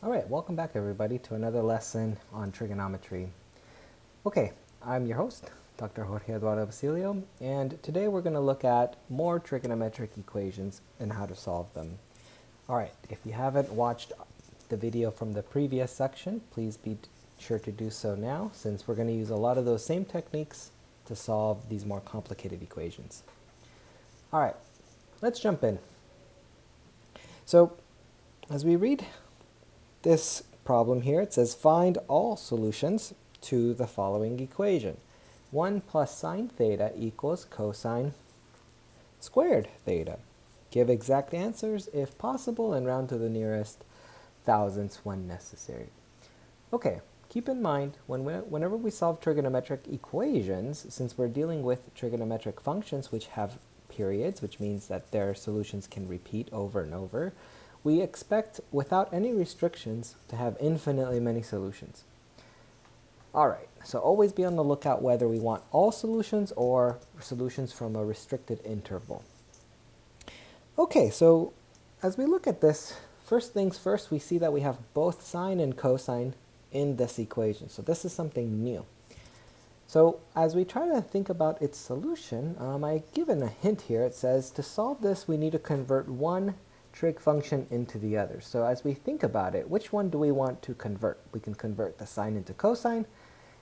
All right, welcome back everybody to another lesson on trigonometry. Okay, I'm your host, Dr. Jorge Eduardo Basilio, and today we're going to look at more trigonometric equations and how to solve them. All right, if you haven't watched the video from the previous section, please be sure to do so now, since we're going to use a lot of those same techniques to solve these more complicated equations. All right, let's jump in. So, as we read this problem here, it says find all solutions to the following equation. 1 plus sine theta equals cosine squared theta. Give exact answers if possible and round to the nearest thousandths when necessary. Okay, keep in mind whenever we solve trigonometric equations, since we're dealing with trigonometric functions which have periods, which means that their solutions can repeat over and over, we expect, without any restrictions, to have infinitely many solutions. All right, so always be on the lookout whether we want all solutions or solutions from a restricted interval. Okay, so as we look at this, first things first, we see that we have both sine and cosine in this equation. So this is something new. So as we try to think about its solution, I've given a hint here. It says to solve this, we need to convert one trig function into the other. So as we think about it, which one do we want to convert? We can convert the sine into cosine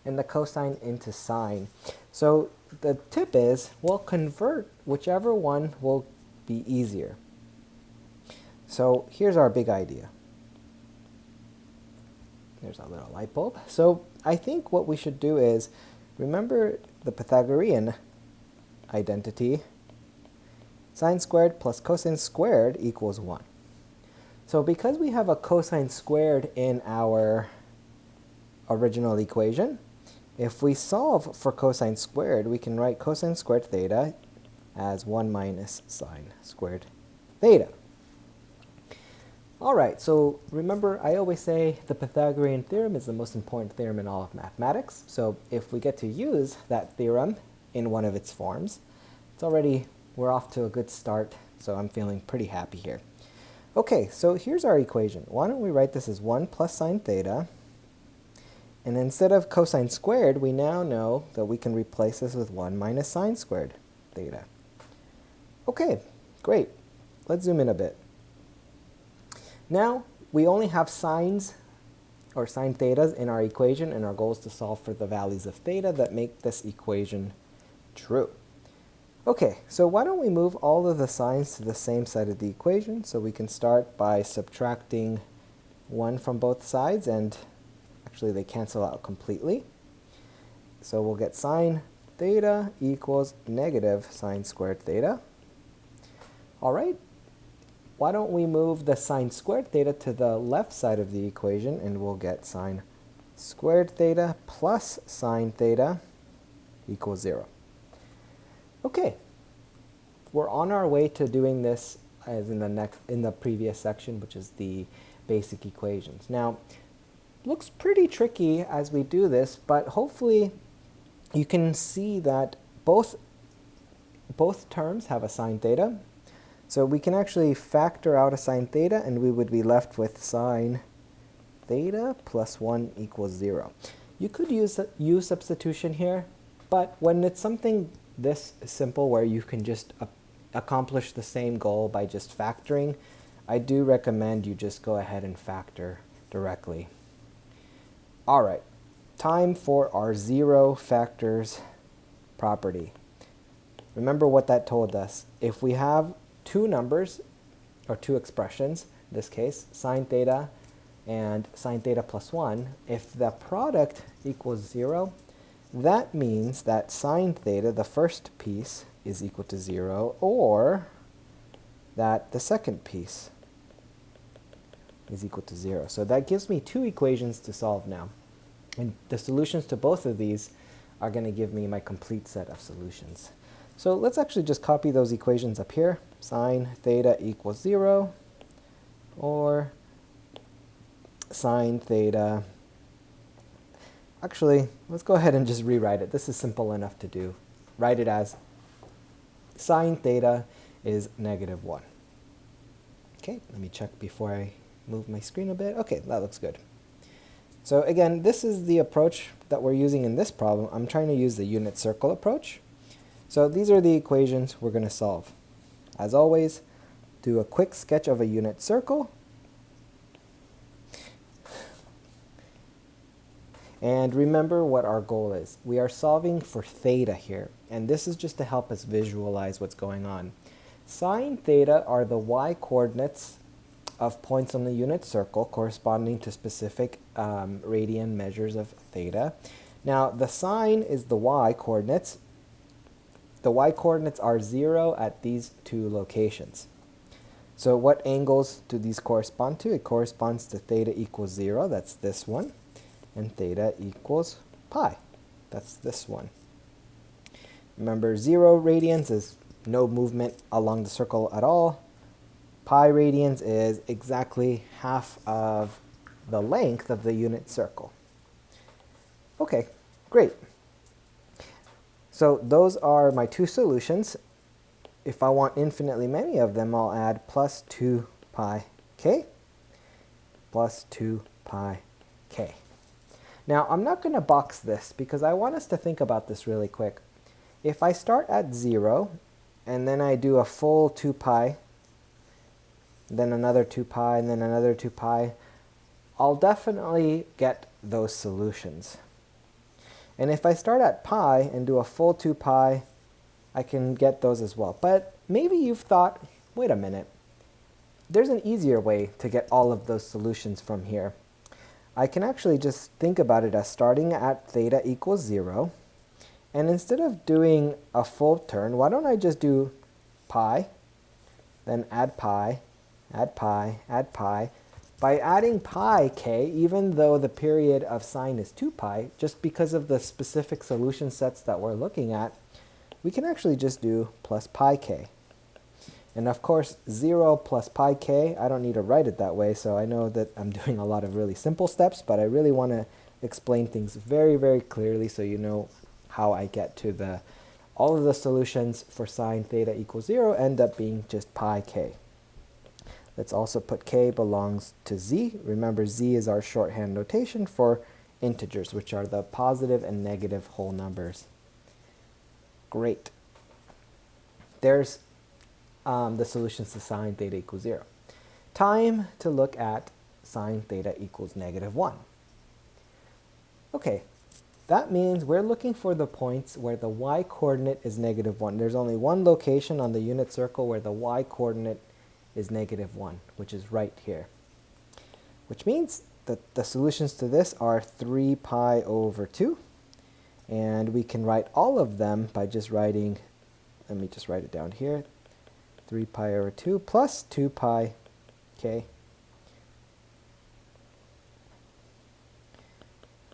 and the cosine into sine. So the tip is we'll convert whichever one will be easier. So here's our big idea. There's our little light bulb. So I think what we should do is remember the Pythagorean identity. Sine squared plus cosine squared equals 1. So because we have a cosine squared in our original equation, if we solve for cosine squared, we can write cosine squared theta as 1 minus sine squared theta. All right, so remember I always say the Pythagorean theorem is the most important theorem in all of mathematics. So if we get to use that theorem in one of its forms, we're off to a good start, so I'm feeling pretty happy here. Okay, so here's our equation. Why don't we write this as 1 plus sine theta, and instead of cosine squared, we now know that we can replace this with 1 minus sine squared theta. Okay, great. Let's zoom in a bit. Now, we only have sines or sine thetas in our equation, and our goal is to solve for the values of theta that make this equation true. Okay, so why don't we move all of the signs to the same side of the equation? So we can start by subtracting 1 from both sides, and actually they cancel out completely. So we'll get sine theta equals negative sine squared theta. All right, why don't we move the sine squared theta to the left side of the equation, and we'll get sine squared theta plus sine theta equals 0. Okay, we're on our way to doing this as in the previous section, which is the basic equations. Now, looks pretty tricky as we do this, but hopefully you can see that both terms have a sine theta. So we can actually factor out a sine theta, and we would be left with sine theta plus 1 equals 0. You could use substitution here, but when it's something this simple where you can just accomplish the same goal by just factoring, I do recommend you just go ahead and factor directly. All right, time for our zero factors property. Remember what that told us. If we have two numbers, or two expressions, in this case, sine theta and sine theta plus 1, if the product equals 0, that means that sine theta, the first piece, is equal to 0, or that the second piece is equal to 0. So that gives me two equations to solve now. And the solutions to both of these are going to give me my complete set of solutions. So let's actually just copy those equations up here. Sine theta equals 0, or sine theta. Actually, let's go ahead and just rewrite it. This is simple enough to do. Write it as sine theta is negative 1. Okay, let me check before I move my screen a bit. Okay, that looks good. So again, this is the approach that we're using in this problem. I'm trying to use the unit circle approach. So these are the equations we're going to solve. As always, do a quick sketch of a unit circle. And remember what our goal is. We are solving for theta here, and this is just to help us visualize what's going on. Sine theta are the y-coordinates of points on the unit circle corresponding to specific radian measures of theta. Now, the sine is the y-coordinates. The y-coordinates are 0 at these two locations. So what angles do these correspond to? It corresponds to theta equals 0, that's this one, and theta equals pi, that's this one. Remember, 0 radians is no movement along the circle at all. Pi radians is exactly half of the length of the unit circle. Okay, great. So those are my two solutions. If I want infinitely many of them, I'll add plus 2 pi k plus 2 pi k. Now, I'm not going to box this because I want us to think about this really quick. If I start at 0 and then I do a full 2 pi, then another 2 pi, and then another 2 pi, I'll definitely get those solutions. And if I start at pi and do a full 2 pi, I can get those as well. But maybe you've thought, wait a minute, there's an easier way to get all of those solutions from here. I can actually just think about it as starting at theta equals 0, and instead of doing a full turn, why don't I just do pi, then add pi, add pi, add pi. By adding pi k, even though the period of sine is 2 pi, just because of the specific solution sets that we're looking at, we can actually just do plus pi k. And of course, 0 plus pi k, I don't need to write it that way, so I know that I'm doing a lot of really simple steps, but I really want to explain things very, very clearly so you know how I get to all of the solutions for sine theta equals 0 end up being just pi k. Let's also put k belongs to z. Remember, z is our shorthand notation for integers, which are the positive and negative whole numbers. Great. There's the solutions to sine theta equals 0. Time to look at sine theta equals -1. Okay, that means we're looking for the points where the y-coordinate is -1. There's only one location on the unit circle where the y-coordinate is -1, which is right here. Which means that the solutions to this are 3 pi over 2. And we can write all of them by just writing, let me just write it down here, 3 pi over 2 plus 2 pi k.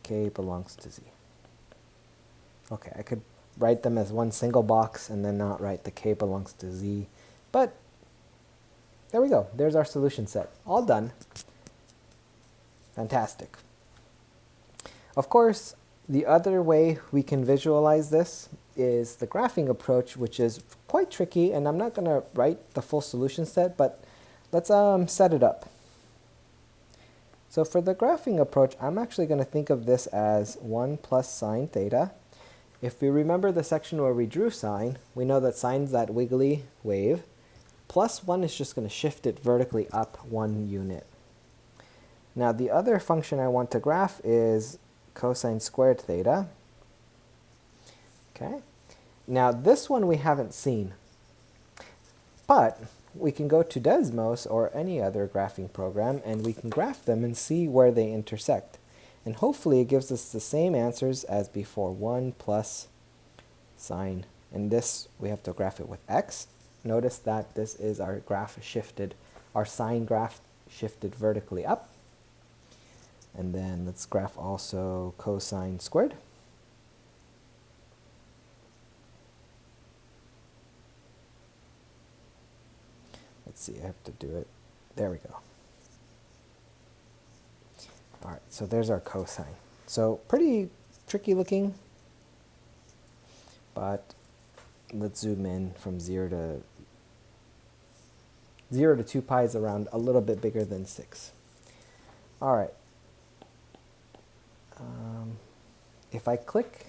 K belongs to z. Okay, I could write them as one single box and then not write the k belongs to z. But there we go. There's our solution set. All done. Fantastic. Of course, the other way we can visualize this is the graphing approach, which is quite tricky, and I'm not going to write the full solution set, but let's set it up. So for the graphing approach, I'm actually going to think of this as 1 plus sine theta. If we remember the section where we drew sine, we know that sine's that wiggly wave. Plus 1 is just going to shift it vertically up 1 unit. Now the other function I want to graph is cosine squared theta. Okay. Now this one we haven't seen, but we can go to Desmos or any other graphing program and we can graph them and see where they intersect. And hopefully it gives us the same answers as before, 1 plus sine. And this, we have to graph it with x. Notice that this is our graph shifted, our sine graph shifted vertically up. And then let's graph also cosine squared. Let's see, I have to do it. There we go. All right, so there's our cosine. So pretty tricky looking, but let's zoom in from 0 to 2 pi is around a little bit bigger than 6. All right. If I click,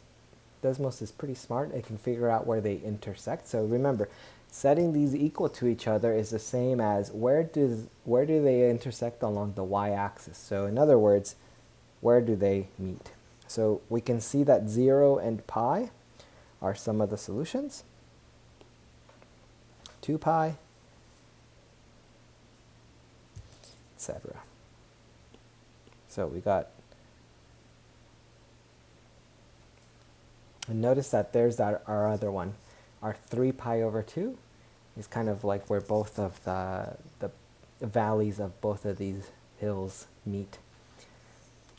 Desmos is pretty smart. It can figure out where they intersect. So remember, setting these equal to each other is the same as where do they intersect along the y-axis. So in other words, where do they meet? So we can see that 0 and pi are some of the solutions. 2 pi, etc. So we got, and notice that there's our other one. Our 3 pi over 2 is kind of like where both of the valleys of both of these hills meet.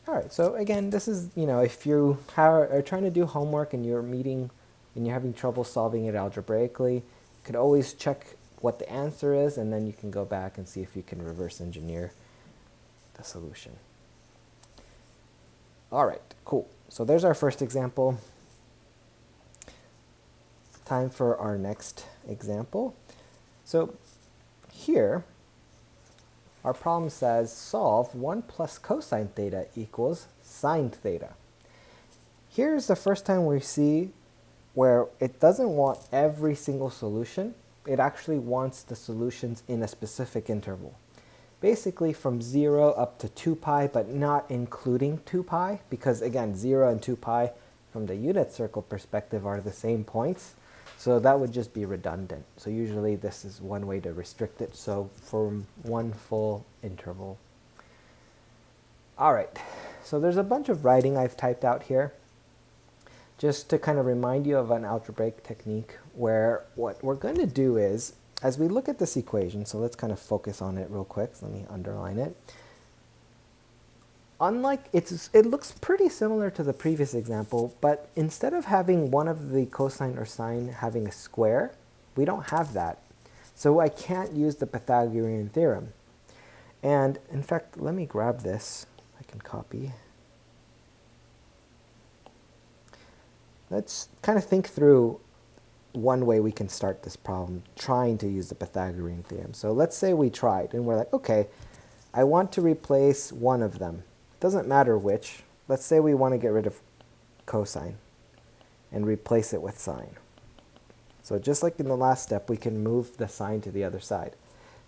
All right, so again, this is, if you are trying to do homework and you're having trouble solving it algebraically, you could always check what the answer is, and then you can go back and see if you can reverse engineer the solution. All right, cool. So there's our first example. Time for our next example. So here, our problem says solve 1 plus cosine theta equals sine theta. Here's the first time we see where it doesn't want every single solution. It actually wants the solutions in a specific interval. Basically from 0 up to 2 pi, but not including 2 pi, because again, 0 and 2 pi from the unit circle perspective are the same points. So that would just be redundant. So usually this is one way to restrict it. So from one full interval. All right, so there's a bunch of writing I've typed out here, just to kind of remind you of an algebraic technique where what we're going to do is, as we look at this equation, so let's kind of focus on it real quick. So let me underline it. Unlike, it looks pretty similar to the previous example, but instead of having one of the cosine or sine having a square, we don't have that. So I can't use the Pythagorean theorem. And in fact, let me grab this. I can copy. Let's kind of think through one way we can start this problem, trying to use the Pythagorean theorem. So let's say we tried, and we're like, okay, I want to replace one of them. Doesn't matter which. Let's say we want to get rid of cosine and replace it with sine. So just like in the last step, we can move the sine to the other side.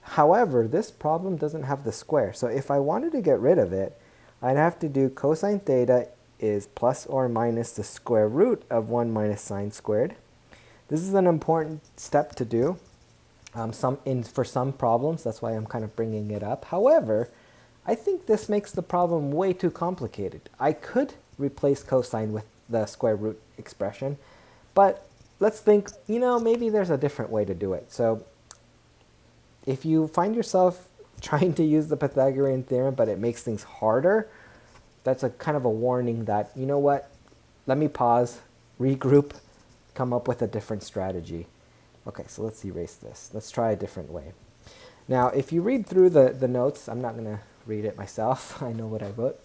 However, this problem doesn't have the square. So if I wanted to get rid of it, I'd have to do cosine theta is plus or minus the square root of 1 minus sine squared. This is an important step to do for some problems. That's why I'm kind of bringing it up. However, I think this makes the problem way too complicated. I could replace cosine with the square root expression, but let's think, maybe there's a different way to do it. So if you find yourself trying to use the Pythagorean theorem, but it makes things harder, that's a kind of a warning that, you know what, let me pause, regroup, come up with a different strategy. Okay, so let's erase this. Let's try a different way. Now, if you read through the notes, I'm not going to read it myself. I know what I wrote.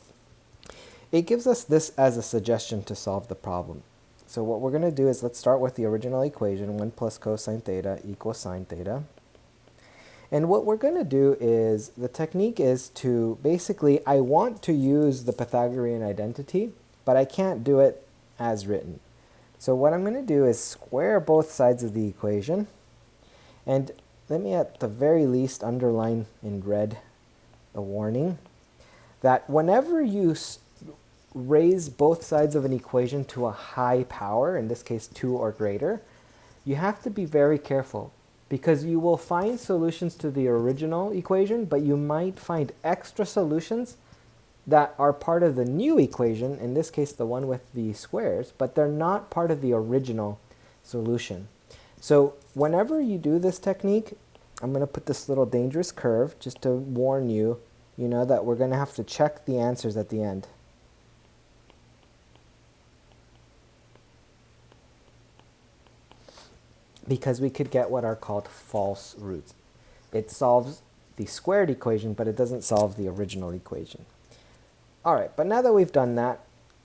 It gives us this as a suggestion to solve the problem. So what we're going to do is let's start with the original equation, 1 plus cosine theta equals sine theta. And what we're going to do is, the technique is to basically, I want to use the Pythagorean identity, but I can't do it as written. So what I'm going to do is square both sides of the equation. And let me at the very least underline in red the warning that whenever you raise both sides of an equation to a high power, in this case 2 or greater, you have to be very careful, because you will find solutions to the original equation, but you might find extra solutions that are part of the new equation, in this case the one with the squares, but they're not part of the original solution. So whenever you do this technique, I'm going to put this little dangerous curve just to warn you, that we're going to have to check the answers at the end. Because we could get what are called false roots. It solves the squared equation, but it doesn't solve the original equation. All right, but now that we've done that,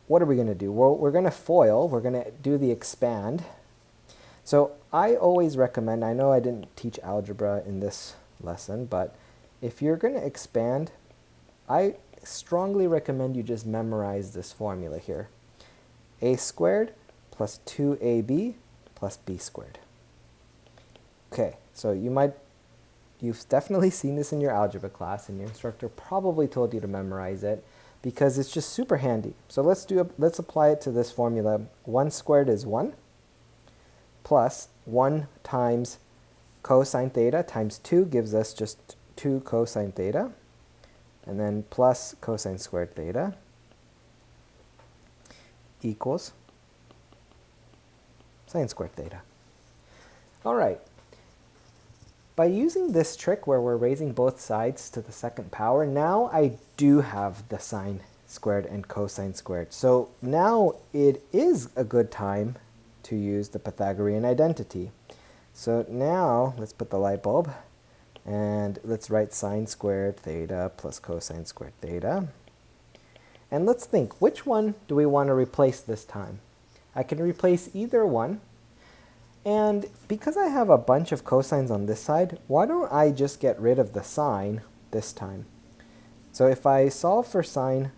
what are we going to do? Well, we're going to FOIL. We're going to do the expand. So I always recommend, I know I didn't teach algebra in this lesson, but if you're going to expand, I strongly recommend you just memorize this formula here. A squared plus 2ab plus b squared. Okay, so you've definitely seen this in your algebra class, and your instructor probably told you to memorize it because it's just super handy. So let's apply it to this formula. 1 squared is 1 plus 1 times cosine theta times 2 gives us just 2 cosine theta, and then plus cosine squared theta equals sine squared theta. All right. By using this trick where we're raising both sides to the second power, now I do have the sine squared and cosine squared. So now it is a good time to use the Pythagorean identity. So now let's put the light bulb, and let's write sine squared theta plus cosine squared theta. And let's think, which one do we want to replace this time? I can replace either one. And because I have a bunch of cosines on this side, why don't I just get rid of the sine this time? So if I solve for sine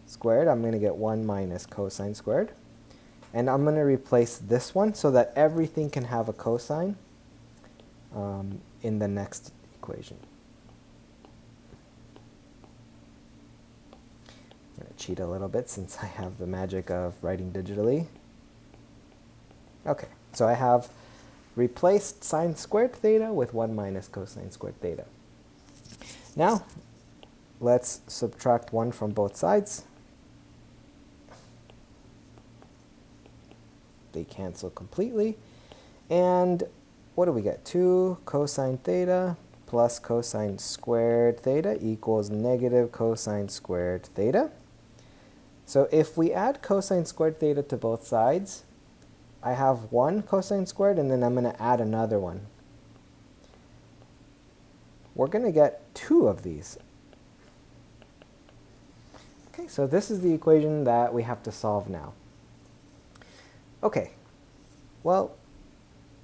squared, I'm going to get 1 minus cosine squared. And I'm going to replace this one so that everything can have a cosine in the next equation. I'm going to cheat a little bit since I have the magic of writing digitally. Okay, so I have replaced sine squared theta with 1 minus cosine squared theta. Now, let's subtract 1 from both sides. They cancel completely. And what do we get? 2 cosine theta plus cosine squared theta equals negative cosine squared theta. So if we add cosine squared theta to both sides, I have 1 cosine squared, and then I'm going to add another one. We're going to get 2 of these. Okay, so this is the equation that we have to solve now. Okay, well,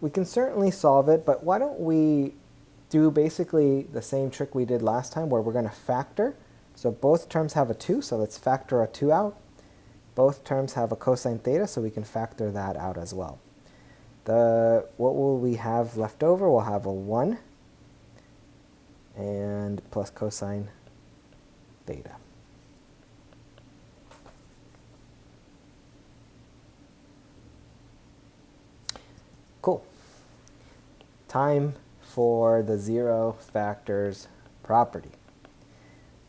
we can certainly solve it, but why don't we do basically the same trick we did last time where we're going to factor. So both terms have a 2, so let's factor a 2 out. Both terms have a cosine theta, so we can factor that out as well. What will we have left over? We'll have a 1 and plus cosine theta. Cool. Time for the zero factors property.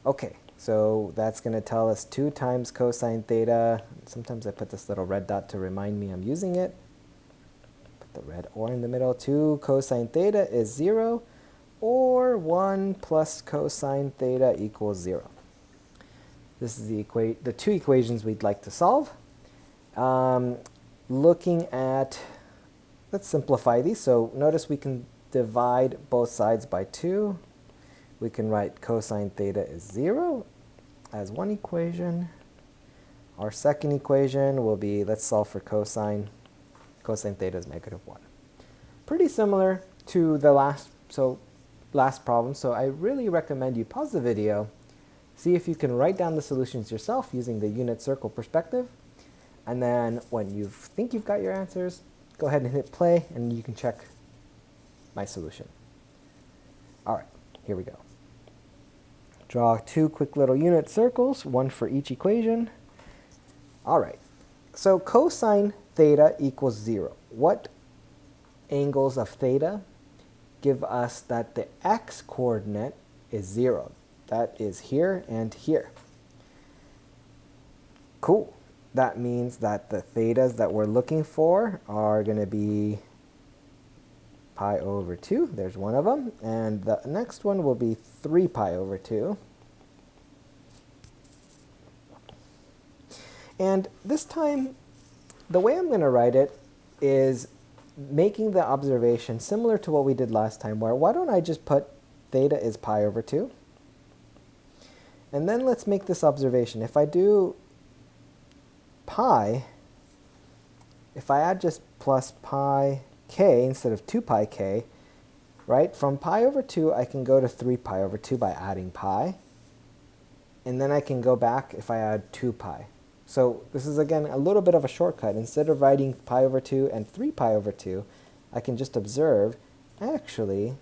Okay. So that's going to tell us 2 times cosine theta. Sometimes I put this little red dot to remind me I'm using it. Put the red or in the middle. 2 cosine theta is 0, or 1 plus cosine theta equals 0. This is the 2 equations we'd like to solve. Looking at, let's simplify these. So notice we can divide both sides by 2. We can write cosine theta is 0 as one equation. Our second equation will be, let's solve for cosine. Cosine theta is negative 1. Pretty similar to the last problem. So I really recommend you pause the video, see if you can write down the solutions yourself using the unit circle perspective. And then when you think you've got your answers, go ahead and hit play, and you can check my solution. All right, here we go. Draw 2 quick little unit circles, 1 for each equation. All right, so cosine theta equals 0. What angles of theta give us that the x-coordinate is 0? That is here and here. Cool. That means that the thetas that we're looking for are going to be pi over 2. There's one of them. And the next one will be 3 pi over 2. And this time, the way I'm going to write it is making the observation similar to what we did last time, where why don't I just put theta is pi over 2? And then let's make this observation. If I do pi, if I add just plus pi k instead of 2 pi k, right? From pi over 2, I can go to 3 pi over 2 by adding pi. and then I can go back if I add 2 pi. So this is, again, a little bit of a shortcut. Instead of writing pi over 2 and 3 pi over 2, I can just observe, actually,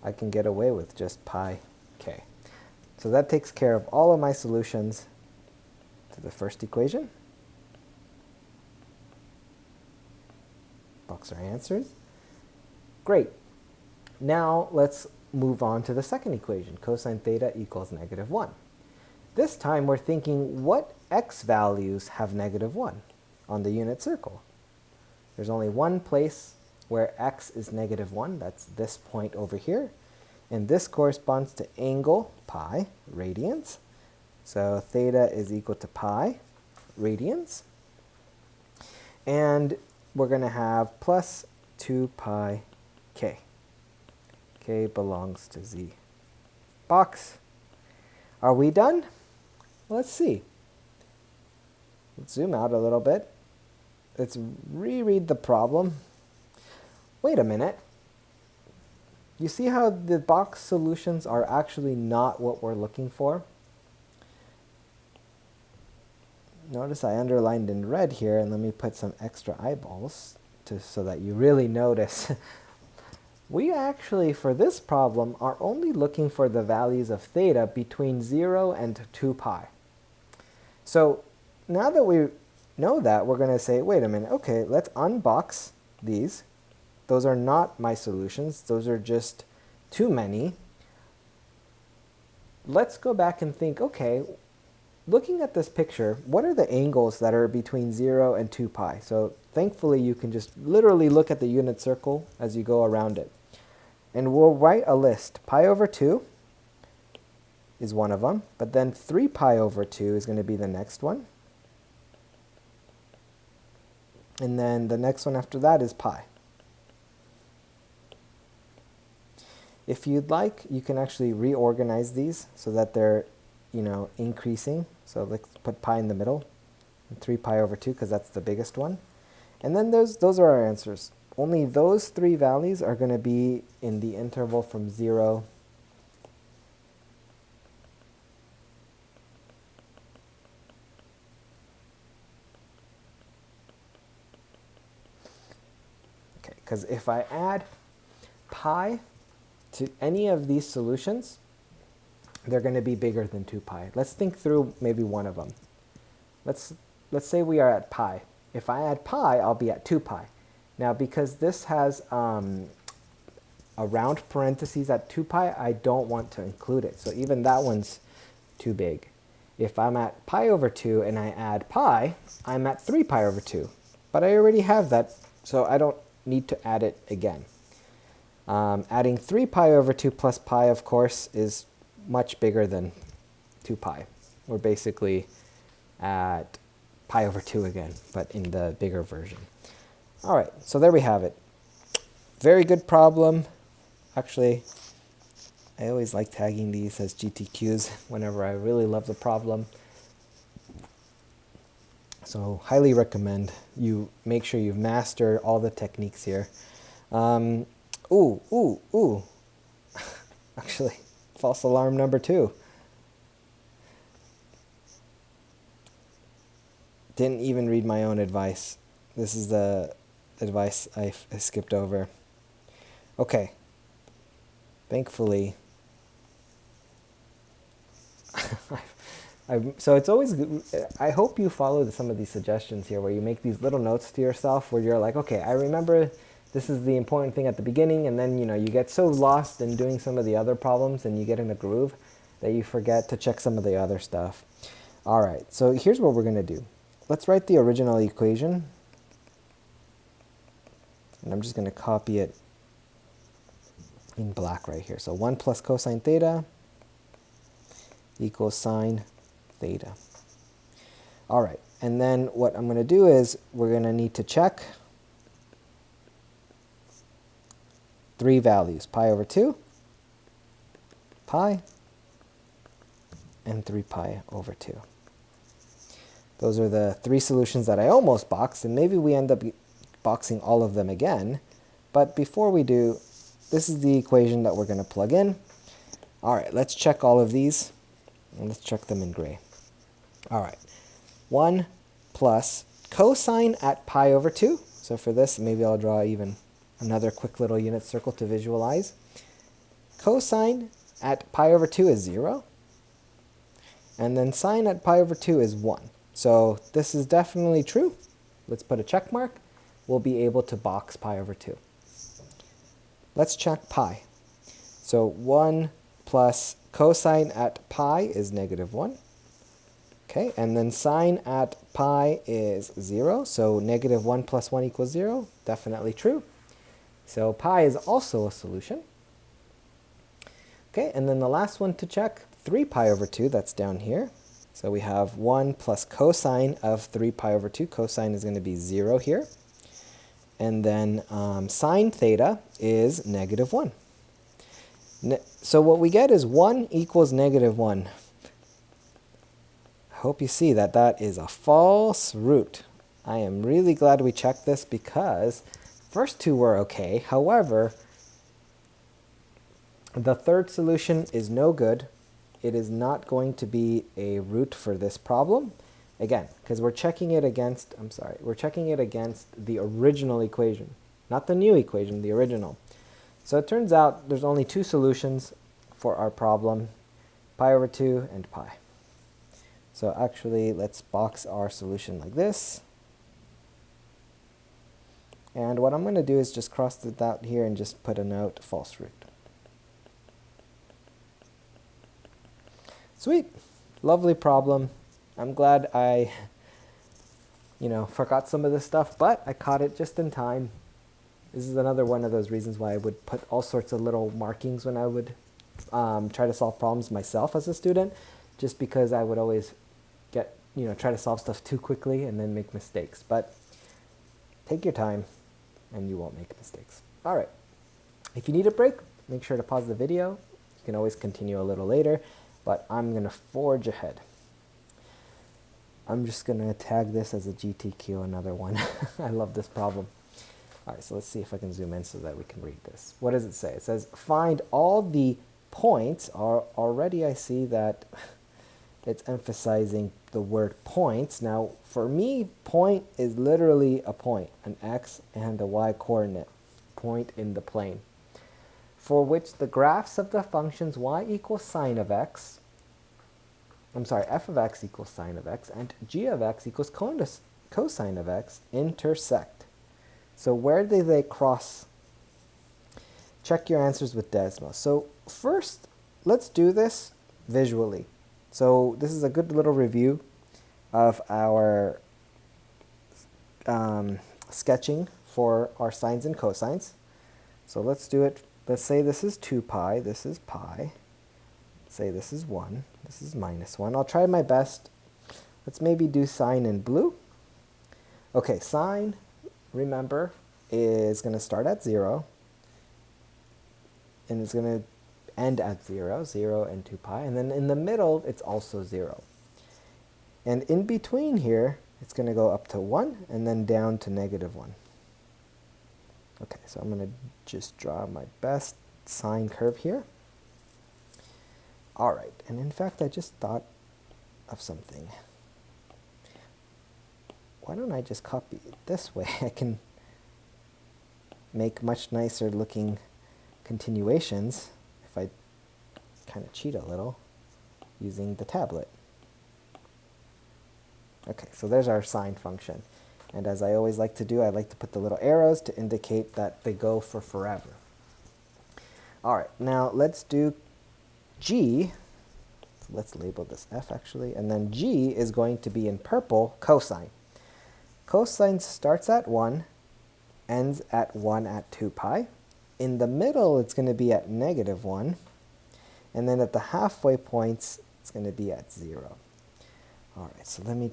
I can get away with just pi k. So that takes care of all of my solutions to the first equation. Box our answers. Great. Now let's move on to the second equation, cosine theta equals -1. This time we're thinking, what x values have -1 on the unit circle? There's only one place where x is -1, that's this point over here. And this corresponds to angle pi, radians. So theta is equal to pi radians. And we're going to have plus 2 pi k. K belongs to z. Box. Are we done? Let's see. Let's zoom out a little bit. Let's reread the problem. Wait a minute. You see how the box solutions are actually not what we're looking for? Notice I underlined in red here, and let me put some extra eyeballs so that you really notice. We actually, for this problem, are only looking for the values of theta between 0 and 2 pi. So now that we know that, we're going to say, wait a minute, okay, let's unbox these. Those are not my solutions. Those are just too many. Let's go back and think, okay, looking at this picture, what are the angles that are between 0 and 2 pi? So thankfully, you can just literally look at the unit circle as you go around it. And we'll write a list. Pi over 2 is one of them, but then 3 pi over 2 is going to be the next one. And then the next one after that is pi. If you'd like, you can actually reorganize these so that they're, increasing. So let's put pi in the middle, and 3 pi over 2, because that's the biggest one. And then those are our answers. Only those three values are going to be in the interval from 0 because if I add pi to any of these solutions, they're going to be bigger than 2 pi. Let's think through maybe one of them. Let's say we are at pi. If I add pi, I'll be at 2 pi. Now, because this has a round parentheses at 2 pi, I don't want to include it. So even that one's too big. If I'm at pi over 2 and I add pi, I'm at 3 pi over 2. But I already have that, so I don't need to add it again. Adding 3 pi over 2 plus pi, of course, is much bigger than 2 pi. We're basically at pi over 2 again, but in the bigger version. All right, so there we have it. Very good problem. Actually, I always like tagging these as GTQs whenever I really love the problem. So highly recommend you make sure you've mastered all the techniques here. Actually, false alarm number 2. Didn't even read my own advice. This is the advice I skipped over. Okay. Thankfully, so it's always good. I hope you follow some of these suggestions here where you make these little notes to yourself where you're like, okay, I remember this is the important thing at the beginning, and then you get so lost in doing some of the other problems and you get in a groove that you forget to check some of the other stuff. All right, so here's what we're going to do. Let's write the original equation. And I'm just going to copy it in black right here. So 1 plus cosine theta equals sine theta. All right, and then what I'm going to do is we're going to need to check 3 values, pi over 2, pi, and 3 pi over 2. Those are the 3 solutions that I almost boxed, and maybe we end up boxing all of them again. But before we do, this is the equation that we're going to plug in. All right, let's check all of these, and let's check them in gray. All right, 1 plus cosine at pi over 2. So for this, maybe I'll draw even another quick little unit circle to visualize. Cosine at pi over 2 is 0. And then sine at pi over 2 is 1. So this is definitely true. Let's put a check mark. We'll be able to box pi over 2. Let's check pi. So 1 plus cosine at pi is negative 1. Okay, and then sine at pi is 0. So negative 1 plus 1 equals 0. Definitely true. So pi is also a solution. Okay, and then the last one to check, 3 pi over 2, that's down here. So we have 1 plus cosine of 3 pi over 2. Cosine is going to be 0 here. And then sine theta is negative 1. So what we get is 1 equals negative 1. I hope you see that that is a false root. I am really glad we checked this because first two were okay. However, the third solution is no good. It is not going to be a root for this problem. Again, because we're checking it against, we're checking it against the original equation, not the new equation, the original. So it turns out there's only two solutions for our problem, pi over 2 and pi. So actually, let's box our solution like this. And what I'm going to do is just cross it out here and just put a note, false root. Sweet. Lovely problem. I'm glad I, forgot some of this stuff, but I caught it just in time. This is another one of those reasons why I would put all sorts of little markings when I would try to solve problems myself as a student, just because I would always try to solve stuff too quickly and then make mistakes. But take your time and you won't make mistakes. All right. If you need a break, make sure to pause the video. You can always continue a little later, but I'm going to forge ahead. I'm just going to tag this as a GTQ, another one. I love this problem. All right, so let's see if I can zoom in so that we can read this. What does it say? It says, find all the points. Already I see that it's emphasizing the word points. Now, for me, point is literally a point, an x and a y coordinate, point in the plane, for which the graphs of the functions y equals sine of x, f of x equals sine of x, and g of x equals cosine of x intersect. So where do they cross? Check your answers with Desmos. So first, let's do this visually. So this is a good little review of our sketching for our sines and cosines. So let's do it. Let's say this is 2 pi, this is pi. Say this is 1, this is minus 1. I'll try my best. Let's maybe do sine in blue. Okay, sine, remember, is going to start at 0. And it's going to end at 0, 0 and 2 pi. And then in the middle, it's also 0. And in between here, it's going to go up to 1 and then down to negative 1. Okay, so I'm going to just draw my best sine curve here. All right, and in fact, I just thought of something. Why don't I just copy it this way? I can make much nicer looking continuations if I kind of cheat a little using the tablet. Okay, so there's our sine function. And as I always like to do, I like to put the little arrows to indicate that they go for forever. All right, now let's do g. So let's label this f actually. And then g is going to be in purple, cosine. Cosine starts at 1, ends at 1 at 2 pi. In the middle, it's going to be at negative 1. And then at the halfway points, it's going to be at 0. All right, so let me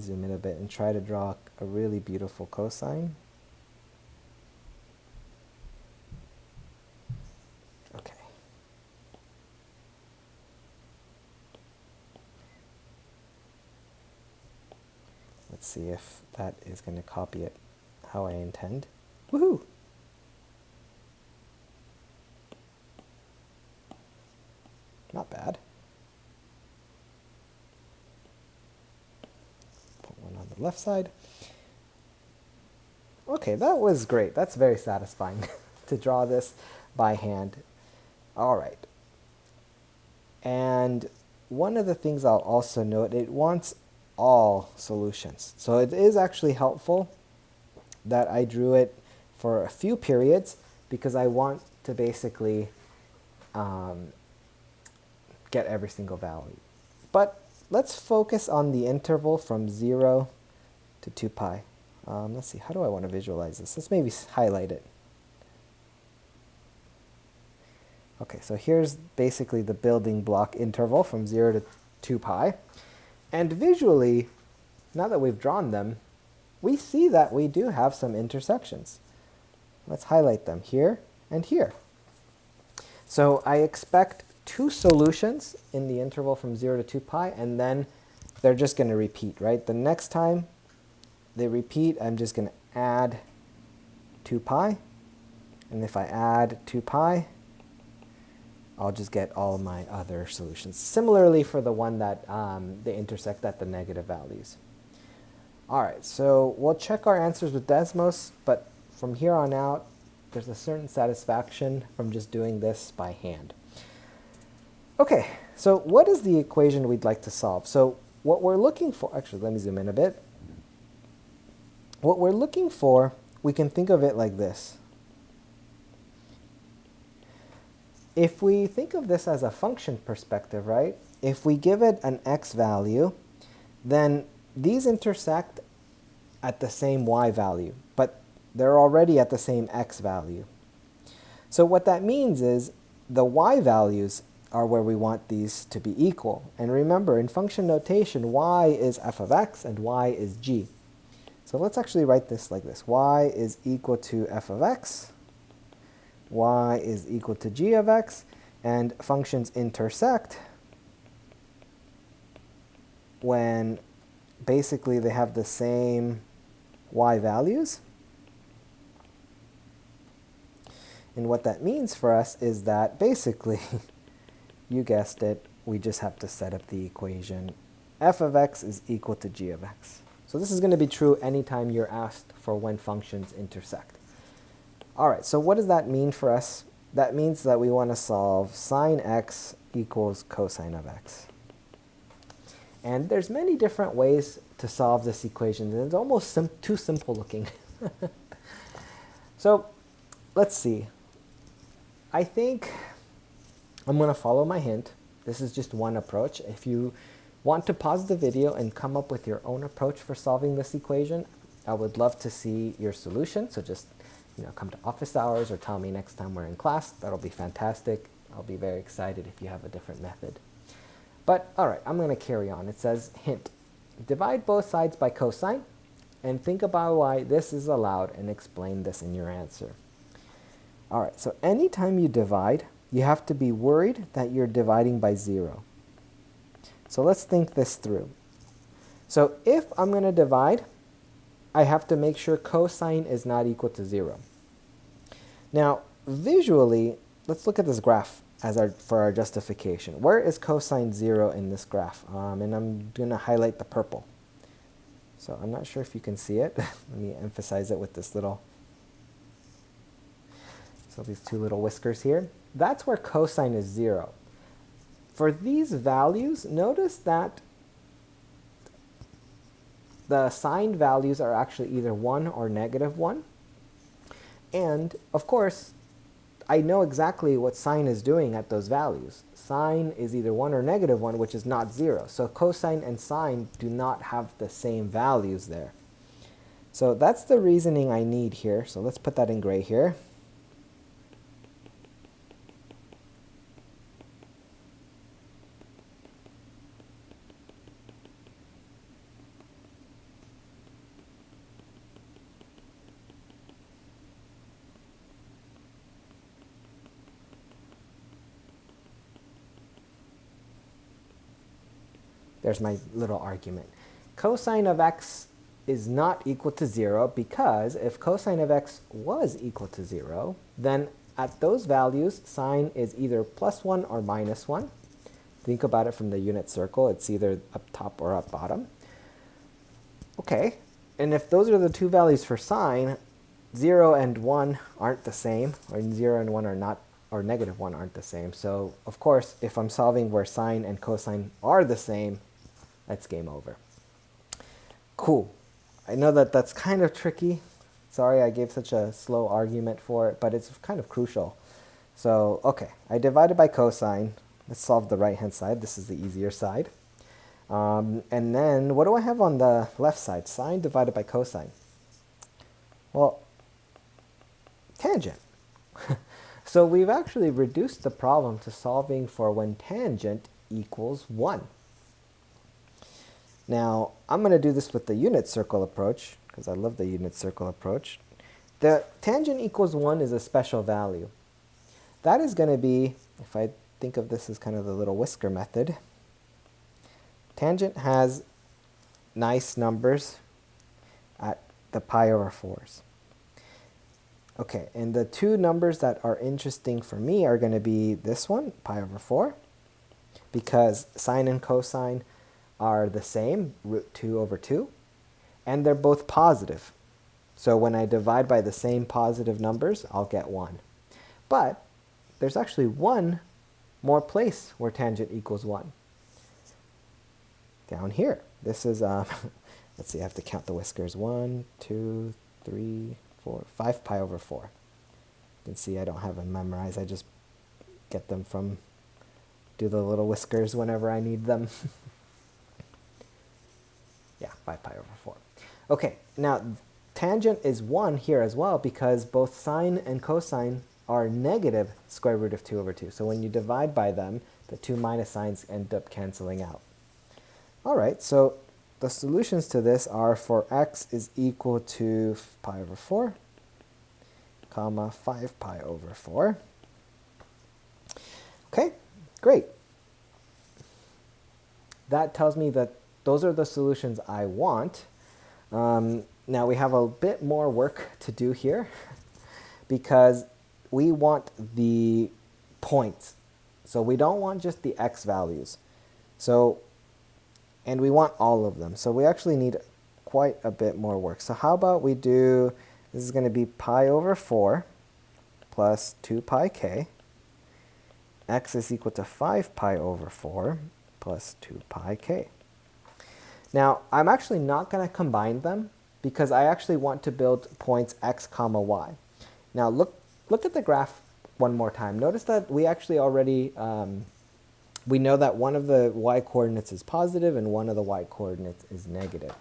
zoom in a bit and try to draw a really beautiful cosine. Okay. Let's see if that is going to copy it how I intend. Woohoo! not bad. Put one on the left side. Okay, that was great. That's very satisfying to draw this by hand. All right. And one of the things I'll also note, it wants all solutions. So it is actually helpful that I drew it for a few periods because I want to basically get every single value. But let's focus on the interval from 0 to 2 pi. Let's see, how do I want to visualize this? Let's maybe highlight it. Okay, so here's basically the building block interval from 0 to 2 pi. And visually, now that we've drawn them, we see that we do have some intersections. Let's highlight them here and here. So I expect two solutions in the interval from 0 to 2 pi, and then they're just going to repeat, right? The next time they repeat, I'm just going to add 2 pi. And if I add 2 pi, I'll just get all my other solutions. Similarly for the one that they intersect at the negative values. All right, so we'll check our answers with Desmos, but from here on out, there's a certain satisfaction from just doing this by hand. Okay, so what is the equation we'd like to solve? So what we're looking for, actually let me zoom in a bit. What we're looking for, we can think of it like this. If we think of this as a function perspective, right? If we give it an x value, then these intersect at the same y value, but they're already at the same x value. So what that means is the y values are where we want these to be equal. And remember, in function notation, y is f of x and y is g. So let's actually write this like this. Y is equal to f of x, y is equal to g of x, and functions intersect when basically they have the same y values. And what that means for us is that basically, you guessed it, we just have to set up the equation f of x is equal to g of x. So this is going to be true anytime you're asked for when functions intersect. All right, so what does that mean for us? That means that we want to solve sine x equals cosine of x. And there's many different ways to solve this equation, and it's almost too simple looking. So let's see. I think I'm going to follow my hint. This is just one approach. If you want to pause the video and come up with your own approach for solving this equation, I would love to see your solution. So just come to office hours or tell me next time we're in class. That'll be fantastic. I'll be very excited if you have a different method. But all right, I'm going to carry on. It says, hint, divide both sides by cosine and think about why this is allowed and explain this in your answer. All right, so anytime you divide, you have to be worried that you're dividing by 0. So let's think this through. So if I'm going to divide, I have to make sure cosine is not equal to 0. Now, visually, let's look at this graph for our justification. Where is cosine 0 in this graph? And I'm going to highlight the purple. So I'm not sure if you can see it. Let me emphasize it with this little, so these two little whiskers here. That's where cosine is 0. For these values, notice that the sine values are actually either 1 or negative 1. And, of course, I know exactly what sine is doing at those values. Sine is either 1 or negative 1, which is not 0. So cosine and sine do not have the same values there. So that's the reasoning I need here. So let's put that in gray here. There's my little argument. Cosine of x is not equal to 0 because if cosine of x was equal to 0, then at those values, sine is either plus 1 or minus 1. think about it from the unit circle, it's either up top or up bottom. Okay, and if those are the two values for sine, 0 and 1 aren't the same, or 0 and 1 are not, or negative 1 aren't the same. So, of course, if I'm solving where sine and cosine are the same, that's game over. Cool. I know that that's kind of tricky. Sorry I gave such a slow argument for it, but it's kind of crucial. So, okay, I divided by cosine. Let's solve the right-hand side. This is the easier side. And then, what do I have on the left side? Sine divided by cosine. Well, tangent. So we've actually reduced the problem to solving for when tangent equals 1. Now, I'm going to do this with the unit circle approach, because I love the unit circle approach. The tangent equals 1 is a special value. That is going to be, if I think of this as kind of the little whisker method, tangent has nice numbers at the pi over 4s. Okay, and the two numbers that are interesting for me are going to be this one, pi over 4, because sine and cosine are the same, root 2 over 2, and they're both positive. So when I divide by the same positive numbers, I'll get 1. But there's actually one more place where tangent equals 1. Down here. This is, let's see, I have to count the whiskers. 1, 2, 3, 4, 5 pi over 4. You can see I don't have them memorized. I just get them from, do the little whiskers whenever I need them. Yeah, 5 pi over 4. Okay, now tangent is 1 here as well because both sine and cosine are negative square root of 2 over 2. So when you divide by them, the two minus signs end up canceling out. All right, so the solutions to this are for x is equal to pi over 4, comma 5 pi over 4. Okay, great. That tells me that those are the solutions I want. Now we have a bit more work to do here because we want the points. So we don't want just the x values. And we want all of them. So we actually need quite a bit more work. So how about we do, this is going to be pi over 4 plus 2 pi k. X is equal to 5 pi over 4 plus 2 pi k. Now, I'm actually not going to combine them because I actually want to build points x comma y. Now look at the graph one more time. Notice that we actually already, we know that one of the y-coordinates is positive and one of the y-coordinates is negative.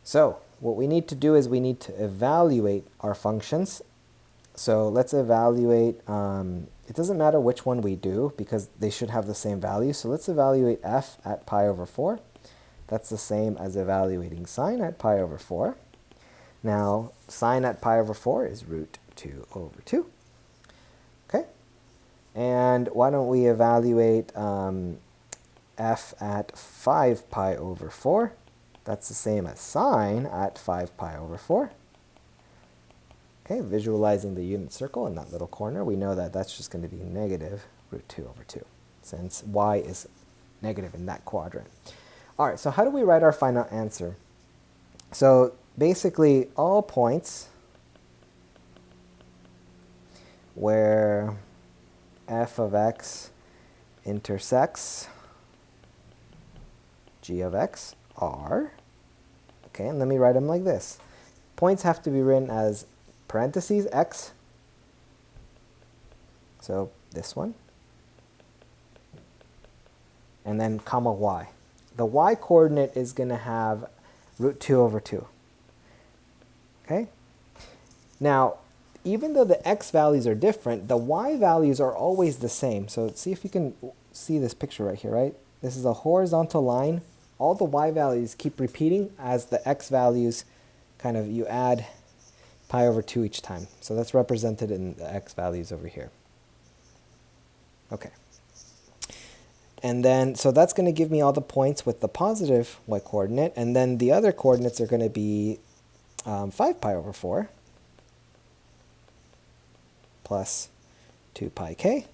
So what we need to do is we need to evaluate our functions. So let's evaluate, it doesn't matter which one we do because they should have the same value. So let's evaluate f at pi over 4. That's the same as evaluating sine at pi over 4. Now sine at pi over 4 is root 2 over 2. Okay. And why don't we evaluate f at 5 pi over 4? That's the same as sine at 5 pi over 4. Okay, visualizing the unit circle in that little corner, we know that that's just going to be negative root 2 over 2, since y is negative in that quadrant. All right, so how do we write our final answer? So basically, all points where f of x intersects g of x are, okay, and let me write them like this. Points have to be written as parentheses x, so this one, and then comma y. The y-coordinate is going to have root 2 over 2. Okay? Now, even though the x values are different, the y values are always the same. So see if you can see this picture right here, right? This is a horizontal line. All the y values keep repeating as the x values kind of, you add pi over 2 each time. So that's represented in the x values over here. Okay. And then, so that's going to give me all the points with the positive y-coordinate. And then the other coordinates are going to be 5 pi over 4 plus 2 pi k.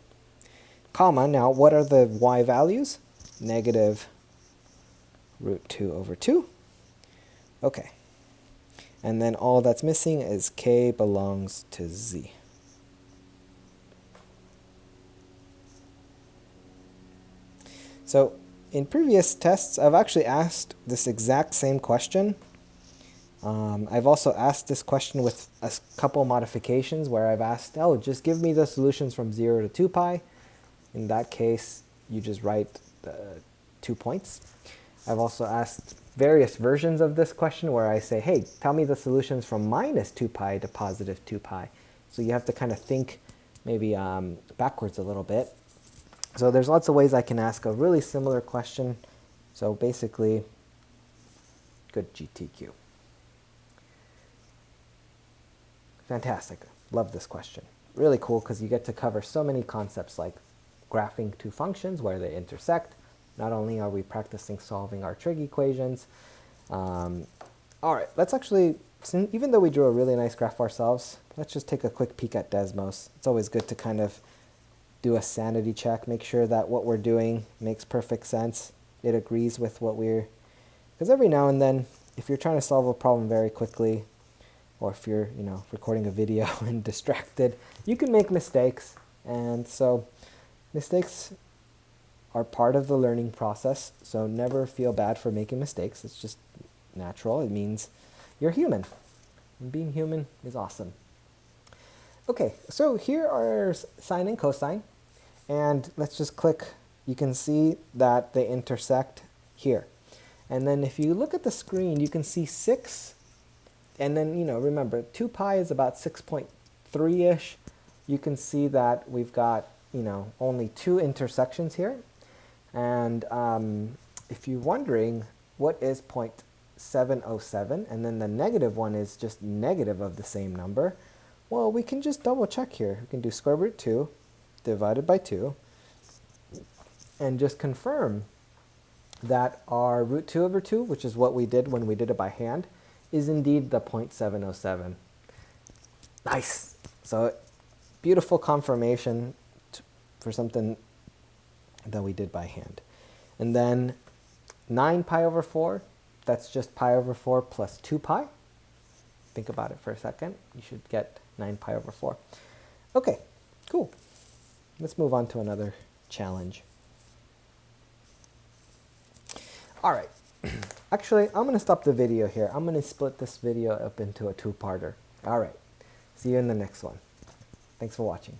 comma. Now, what are the y values? Negative root 2 over 2. Okay. And then all that's missing is k belongs to z. So in previous tests, I've actually asked this exact same question. I've also asked this question with a couple modifications where I've asked, oh, just give me the solutions from 0 to 2 pi. In that case, you just write the 2 points. I've also asked various versions of this question where I say, hey, tell me the solutions from minus 2 pi to positive 2 pi. So you have to kind of think maybe backwards a little bit. So there's lots of ways I can ask a really similar question. So basically, good GTQ. Fantastic. Love this question. Really cool because you get to cover so many concepts like graphing two functions where they intersect. Not only are we practicing solving our trig equations. All right, let's actually, even though we drew a really nice graph ourselves, let's just take a quick peek at Desmos. It's always good to kind of do a sanity check, make sure that what we're doing makes perfect sense. It agrees with what we're, because every now and then, if you're trying to solve a problem very quickly, or if you're, recording a video and distracted, you can make mistakes. And so mistakes are part of the learning process. So never feel bad for making mistakes. It's just natural. It means you're human. And being human is awesome. Okay, so here are sine and cosine. And let's just click. You can see that they intersect here. And then if you look at the screen, you can see 6. And then, remember, 2 pi is about 6.3-ish. You can see that we've got, only 2 intersections here. And if you're wondering, what is 0.707? And then the negative one is just negative of the same number. Well, we can just double check here. We can do square root 2 divided by 2. And just confirm that our root 2 over 2, which is what we did when we did it by hand, is indeed the 0.707. Nice. So beautiful confirmation for something that we did by hand. And then 9 pi over 4, that's just pi over 4 plus 2 pi. Think about it for a second. You should get 9 pi over 4. Okay, cool. Let's move on to another challenge. All right. Actually, I'm going to stop the video here. I'm going to split this video up into a 2-parter. All right. See you in the next one. Thanks for watching.